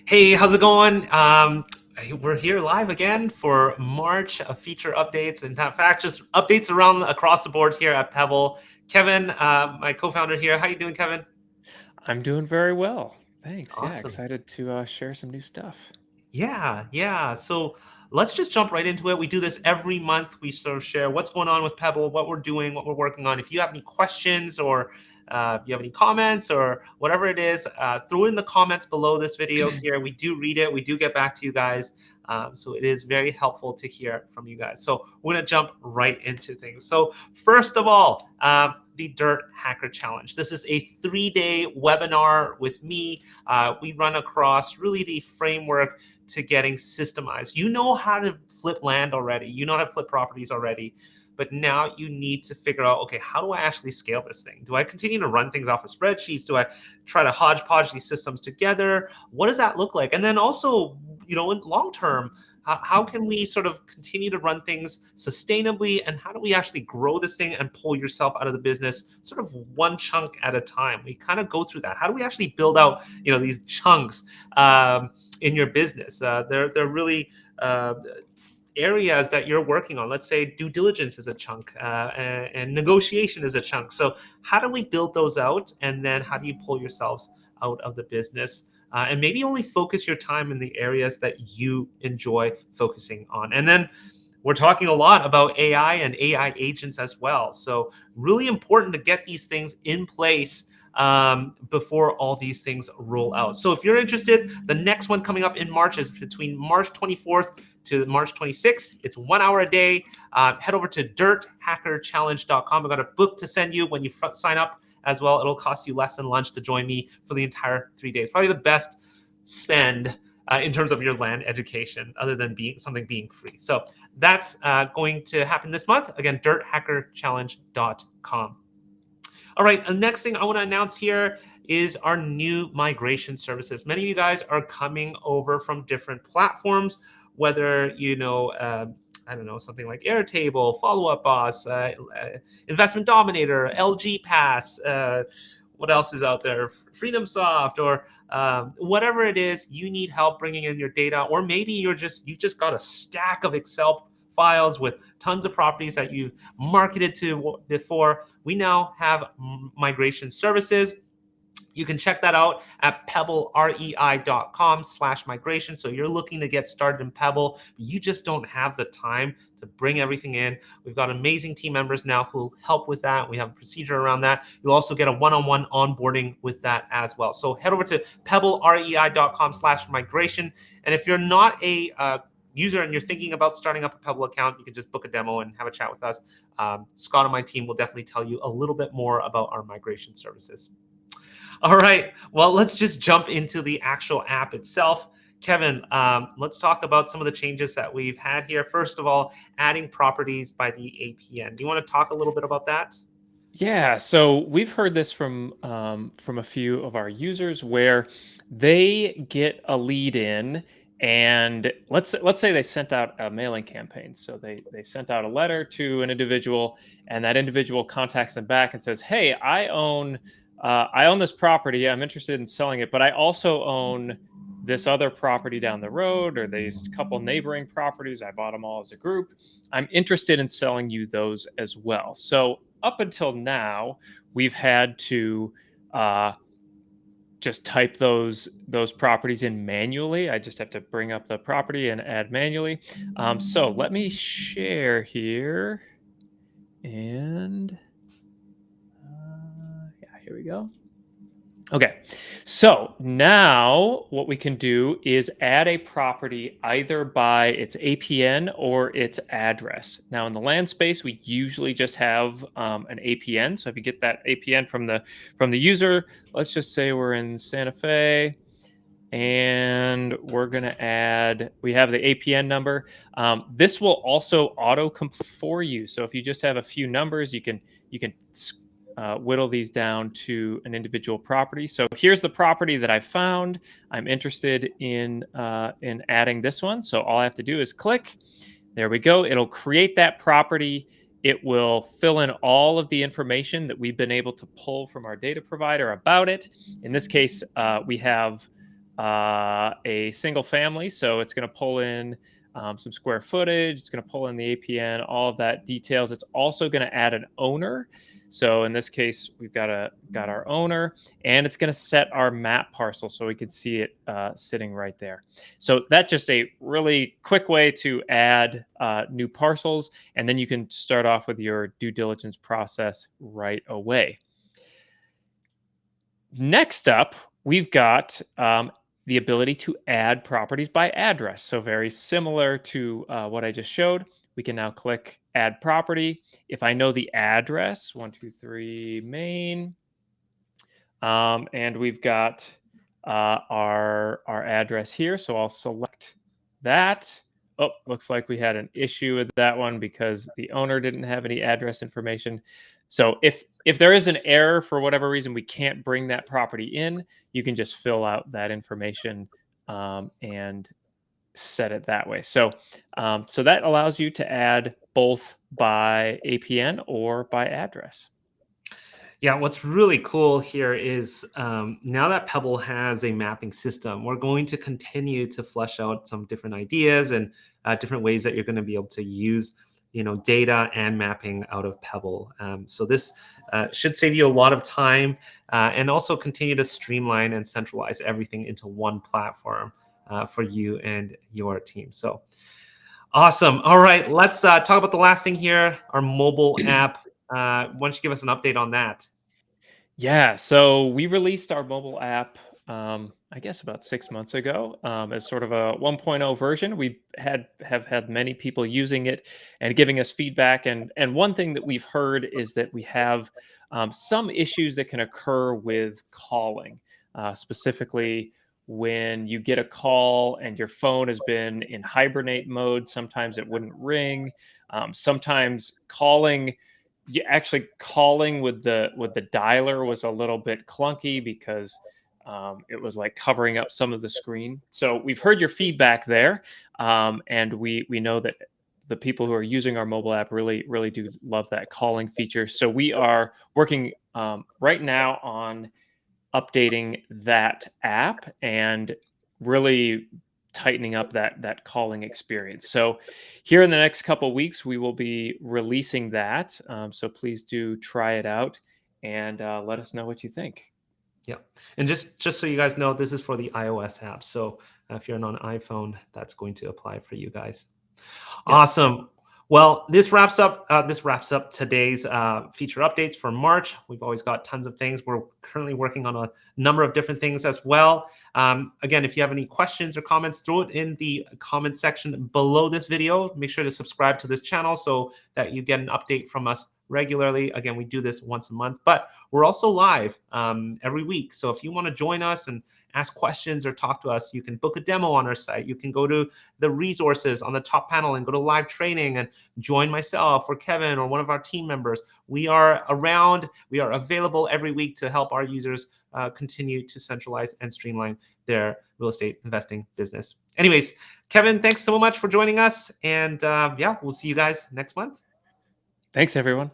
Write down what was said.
Hey, how's it going? We're here live again for March feature updates, and in fact, just updates around across the board here at Pebble. Kevin, my co-founder here. How you doing, Kevin? I'm doing very well. Thanks. Yeah, Awesome. excited to share some new stuff. Yeah. So let's just jump right into it. We do this every month. We sort of share what's going on with Pebble, what we're doing, what we're working on. If you have any questions or you have any comments or whatever it is, throw it in the comments below this video here. We do read it. We do get back to you guys. So it is very helpful to hear from you guys. So we're going to jump right into things. So first of all, the Dirt Hacker Challenge. This is a 3-day webinar with me. We run across really the framework to getting systemized. You know how to flip land already. You know how to flip properties already. But now you need to figure out, okay, how do I actually scale this thing? Do I continue to run things off of spreadsheets? Do I try to hodgepodge these systems together? What does that look like? And then also, in long term, how can we sort of continue to run things sustainably, and how do we actually grow this thing and pull yourself out of the business sort of one chunk at a time? We kind of go through that. How do we actually build out these chunks in your business? They're really areas that you're working on. Let's say due diligence is a chunk, and negotiation is a chunk. So how do we build those out, and then how do you pull yourselves out of the business, and maybe only focus your time in the areas that you enjoy focusing on? And then we're talking a lot about AI and AI agents as well. So really important to get these things in place before all these things roll out. So if you're interested, the next one coming up in March is between March 24th to March 26th. It's 1 hour a day. Head over to dirthackerchallenge.com. I've got a book to send you when you sign up as well. It'll cost you less than lunch to join me for the entire 3 days. Probably the best spend in terms of your land education, other than being free. So that's going to happen this month. Again, dirthackerchallenge.com. All right, the next thing I want to announce here is our new migration services. Many of you guys are coming over from different platforms, whether I don't know, something like Airtable, Follow Up Boss, Investment Dominator, LG Pass. What else is out there? Freedom Soft, or whatever it is. You need help bringing in your data, or maybe you've just got a stack of Excel files with tons of properties that you've marketed to before. We now have migration services. You can check that out at pebblerei.com/migration. So you're looking to get started in Pebble, but you just don't have the time to bring everything in. We've got amazing team members now who will help with that. We have a procedure around that. You'll also get a one-on-one onboarding with that as well. So head over to pebblerei.com/migration. And if you're not a user and you're thinking about starting up a Pebble account, you can just book a demo and have a chat with us. Scott and my team will definitely tell you a little bit more about our migration services. All right. Well, let's just jump into the actual app itself. Kevin, let's talk about some of the changes that we've had here. First of all, adding properties by the APN. Do you want to talk a little bit about that? Yeah, so we've heard this from a few of our users where they get a lead in, and let's say they sent out a mailing campaign. So they sent out a letter to an individual, and that individual contacts them back and says, "Hey, I own this property. I'm interested in selling it, but I also own this other property down the road, or these couple neighboring properties. I bought them all as a group. I'm interested in selling you those as well." So up until now, we've had to uh, just type those properties in manually. I just have to bring up the property and add manually. So let me share here, and yeah, here we go. Okay, so now what we can do is add a property either by its APN or its address. Now in the land space, we usually just have an APN. So if you get that APN from the user, let's just say we're in Santa Fe, and we're gonna add. We have the APN number. This will auto complete for you. So if you just have a few numbers, you can whittle these down to an individual property. So here's the property that I found. I'm interested in adding this one. So all I have to do is click. There we go. It'll create that property. It will fill in all of the information that we've been able to pull from our data provider about it. In this case, we have a single family. So it's going to pull in some square footage. It's going to pull in the APN, all of that details. It's also going to add an owner. So in this case, we've got our owner, and it's going to set our map parcel so we can see it sitting right there. So that's just a really quick way to add new parcels, and then you can start off with your due diligence process right away. Next up, we've got the ability to add properties by address. So very similar to what I just showed. We can now click add property. If I know the address, 123 Main, and we've got our address here. So I'll select that. Oh, looks like we had an issue with that one because the owner didn't have any address information. So if there is an error for whatever reason, we can't bring that property in, you can just fill out that information and set it that way. So so that allows you to add both by APN or by address. Yeah, what's really cool here is now that Pebble has a mapping system, we're going to continue to flesh out some different ideas and different ways that you're going to be able to use, data and mapping out of Pebble. So this should save you a lot of time and also continue to streamline and centralize everything into one platform for you and your team. So awesome. All right, let's talk about the last thing here, our mobile app. Why don't you give us an update on that? Yeah, so we released our mobile app, I guess about 6 months ago, as sort of a 1.0 version. We have had many people using it and giving us feedback. And one thing that we've heard is that we have some issues that can occur with calling, specifically when you get a call and your phone has been in hibernate mode. Sometimes it wouldn't ring. Sometimes calling, yeah, actually calling with the dialer was a little bit clunky because it was like covering up some of the screen. So we've heard your feedback there, and we know that the people who are using our mobile app really do love that calling feature. So we are working right now on updating that app and really tightening up that calling experience. So here in the next couple weeks, we will be releasing that. So please do try it out and let us know what you think. Yeah, and just so you guys know, this is for the iOS app. So if you're on an iPhone, that's going to apply for you guys. Yep. Awesome. Well, this wraps up today's feature updates for March. We've always got tons of things. We're currently working on a number of different things as well. Again, if you have any questions or comments, throw it in the comment section below this video. Make sure to subscribe to this channel so that you get an update from us regularly. Again, we do this once a month, but we're also live every week. So if you want to join us and ask questions or talk to us, you can book a demo on our site. You can go to the resources on the top panel and go to live training and join myself or Kevin or one of our team members. We are around, we are available every week to help our users continue to centralize and streamline their real estate investing business. Anyways, Kevin, thanks so much for joining us. And yeah, we'll see you guys next month. Thanks, everyone.